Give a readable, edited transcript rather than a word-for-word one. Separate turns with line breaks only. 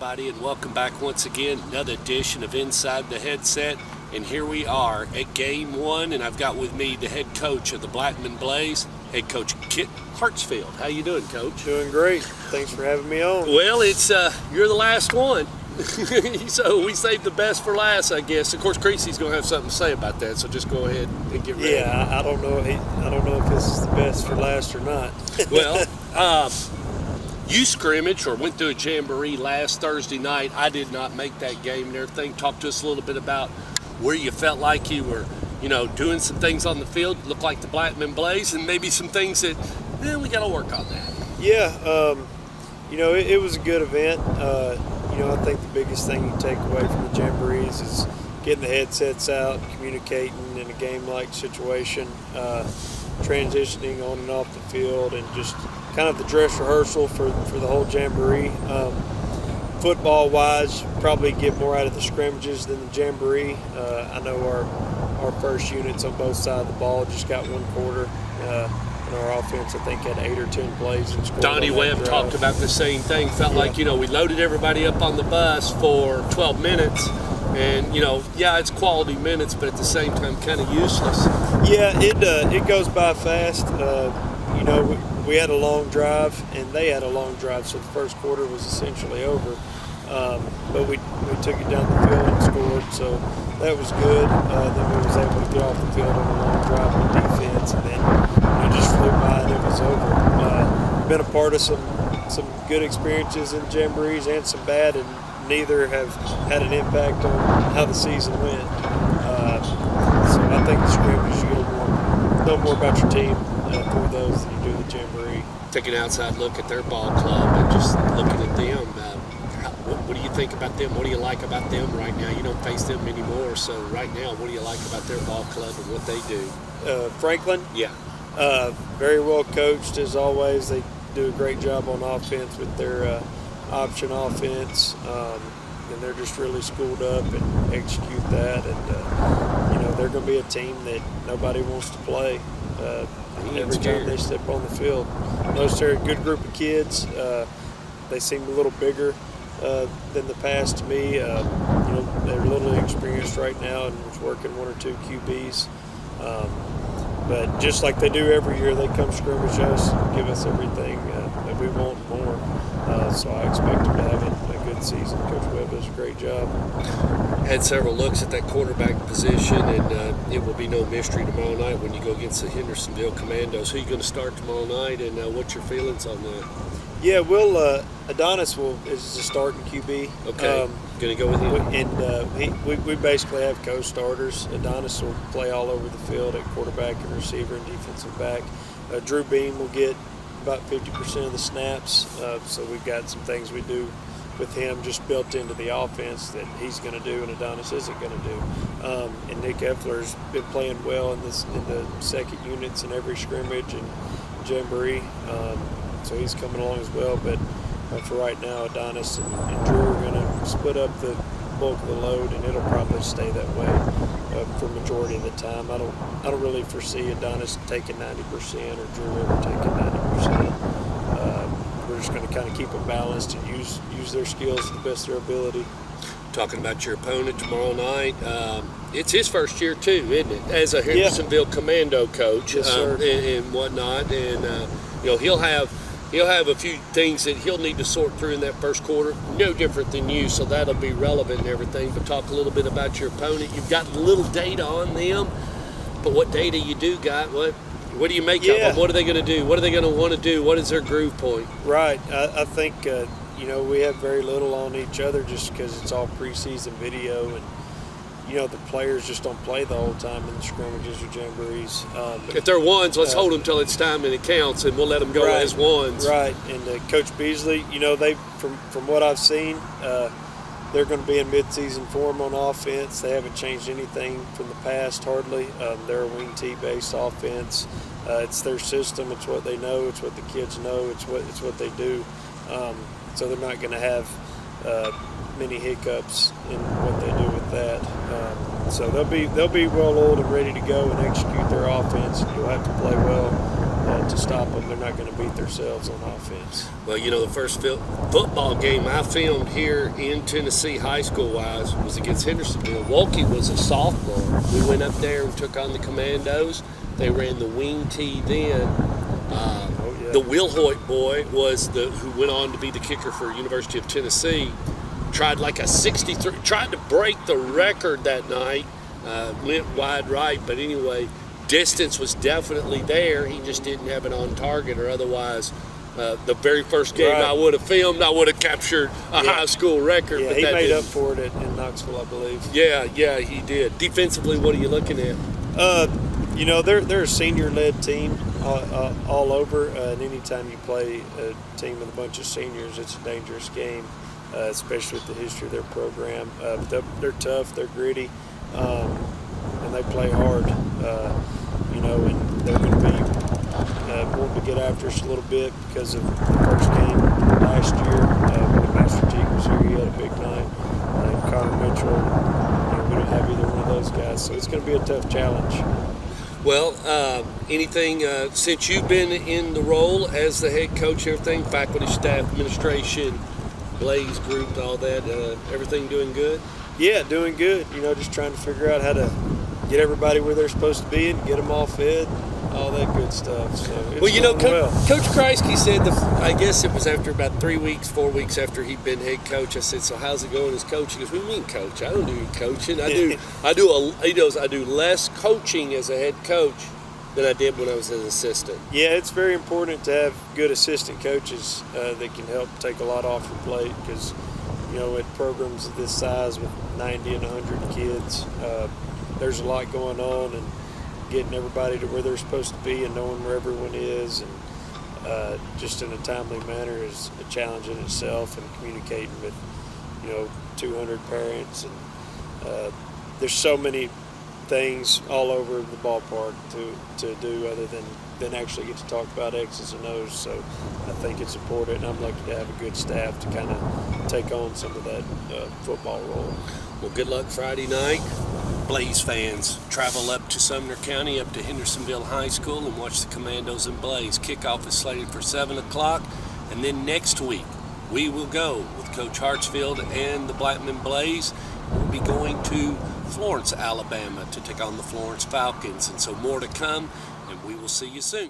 everybody, and welcome back once again. Another edition of Inside the Headset, and here we are at Game 1, and I've got with me the head coach of the Blackman Blaze, head coach Kit Hartsfield. How you doing, Coach?
Doing great. Thanks for having me on.
Well, it's you're the last one, so we saved the best for last, I guess. Of course, Creasy's going to have something to say about that, so just go ahead and get ready.
Yeah, I don't know. I don't know if this is the best for last or not.
Well, you scrimmaged or went through a jamboree last Thursday night. I did not make that game and everything. Talk to us a little bit about where you felt like you were, doing some things on the field, looked like the Blackman Blaze, and maybe some things that, we got to work on that.
Yeah, it was a good event. I think the biggest thing you take away from the jamborees is getting the headsets out, communicating in a game-like situation, transitioning on and off the field, and just kind of the dress rehearsal for the whole jamboree. Football-wise, probably get more out of the scrimmages than the jamboree. I know our first units on both sides of the ball just got one quarter. And our offense, I think, had 8 or 10 plays. And
Donnie Webb talked about the same thing. Felt like, we loaded everybody up on the bus for 12 minutes. And, it's quality minutes, but at the same time, kind of useless.
Yeah, it goes by fast. We had a long drive, and they had a long drive, so the first quarter was essentially over. But we took it down the field and scored, so that was good. Then we was able to get off the field on a long drive on defense, and then it just flew by and it was over. Been a part of some good experiences in jamborees and some bad, and neither have had an impact on how the season went. So I think the scrimmage, you know more about your team through those than you do the jamboree.
Take an outside look at their ball club and just looking at them. What do you think about them? What do you like about them right now? You don't face them anymore, so right now, what do you like about their ball club and what they do?
Franklin?
Yeah.
Very well coached as always. They do a great job on offense with their option offense, and they're just really schooled up and execute that. And they're going to be a team that nobody wants to play every time they step on the field. They're a good group of kids. They seem a little bigger than the past to me. They're a little experienced right now and was working 1 or 2 QBs. But just like they do every year, they come scrimmage us, give us everything that we want and more. So I expect them to have a good season. Coach Webb does a great job.
Had several looks at that quarterback position, and it will be no mystery tomorrow night when you go against the Hendersonville Commandos. Who are you going to start tomorrow night, and what's your feelings on that?
Yeah, Adonis is the starting QB.
Okay, going to go with him.
And we basically have co-starters. Adonis will play all over the field at quarterback and receiver and defensive back. Drew Beam will get about 50% of the snaps. So we've got some things we do with him just built into the offense that he's going to do and Adonis isn't going to do. And Nick Effler's been playing well in the second units in every scrimmage and jamboree. So he's coming along as well, but for right now, Adonis and Drew are going to split up the bulk of the load, and it'll probably stay that way for majority of the time. I don't really foresee Adonis taking 90% or Drew ever taking 90%. We're just going to kind of keep them balanced and use their skills to the best of their ability.
Talking about your opponent tomorrow night, it's his first year too, isn't it? As a Hendersonville Commando coach,
yes, sir.
And whatnot, and he'll have a few things that he'll need to sort through in that first quarter. No different than you, so that'll be relevant and everything. But talk a little bit about your opponent. You've got a little data on them, but what data you do got? What do you make of them? What are they going to do? What are they going to want to do? What is their groove point?
Right. I think we have very little on each other just because it's all preseason video, and the players just don't play the whole time in the scrimmages or jamborees.
If they're ones, let's hold them till it's time and it counts, and we'll let them go as ones.
Right. And Coach Beasley, they from what I've seen, they're going to be in mid-season form on offense. They haven't changed anything from the past hardly. They're a wing T-based offense. It's their system. It's what they know. It's what the kids know. It's what they do. So they're not going to have many hiccups in what they do with that. So they'll be well oiled and ready to go and execute their offense. And you'll have to play well to stop them. They're not going to beat themselves on offense.
Well, you know, the first football game I filmed here in Tennessee, high school-wise, was against Hendersonville. Wolke was a sophomore. We went up there and took on the Commandos. They ran the wing tee then. The Wilhoit boy was who went on to be the kicker for University of Tennessee. Tried like a 63, tried to break the record that night. Went wide right, but anyway, distance was definitely there. He just didn't have it on target, or otherwise, the very first game I would have filmed, I would have captured a high school record.
Yeah,
but
he
that
made up for it in Knoxville, I believe.
Yeah, he did. Defensively, what are you looking at?
You know, they're a senior-led team all over, and anytime you play a team with a bunch of seniors, it's a dangerous game, especially with the history of their program. They're tough, they're gritty, and they play hard. You know, and they're going to be wanting to get after us a little bit because of the first game last year. When Master Teague was here, he had a big night. And Connor Mitchell, we don't have either one of those guys, so it's going to be a tough challenge.
Well, anything since you've been in the role as the head coach, everything, faculty, staff, administration, Blaze group, all that, everything doing good?
Yeah, doing good. You know, just trying to figure out how to get everybody where they're supposed to be and get them all fed, all that good stuff. So it's
well, you know,
well.
Coach Kreisky said, I guess it was after about 4 weeks after he'd been head coach. I said, "So how's it going as coach?" He goes, "What do you mean, coach? I don't do coaching. I do less coaching as a head coach than I did when I was an assistant."
Yeah, it's very important to have good assistant coaches that can help take a lot off your plate because, you know, at programs of this size with 90 and 100 kids, there's a lot going on, and getting everybody to where they're supposed to be and knowing where everyone is and just in a timely manner is a challenge in itself, and communicating with, you know, 200 parents, and there's so many things all over the ballpark to do other than actually get to talk about X's and O's. So I think it's important, and I'm lucky to have a good staff to kind of take on some of that football role.
Well, good luck Friday night. Blaze fans, travel up to Sumner County, up to Hendersonville High School, and watch the Commandos and Blaze. Kickoff is slated for 7 o'clock, and then next week we will go with Coach Hartsfield and the Blackman Blaze. We'll be going to Florence, Alabama to take on the Florence Falcons, and so more to come, and we will see you soon.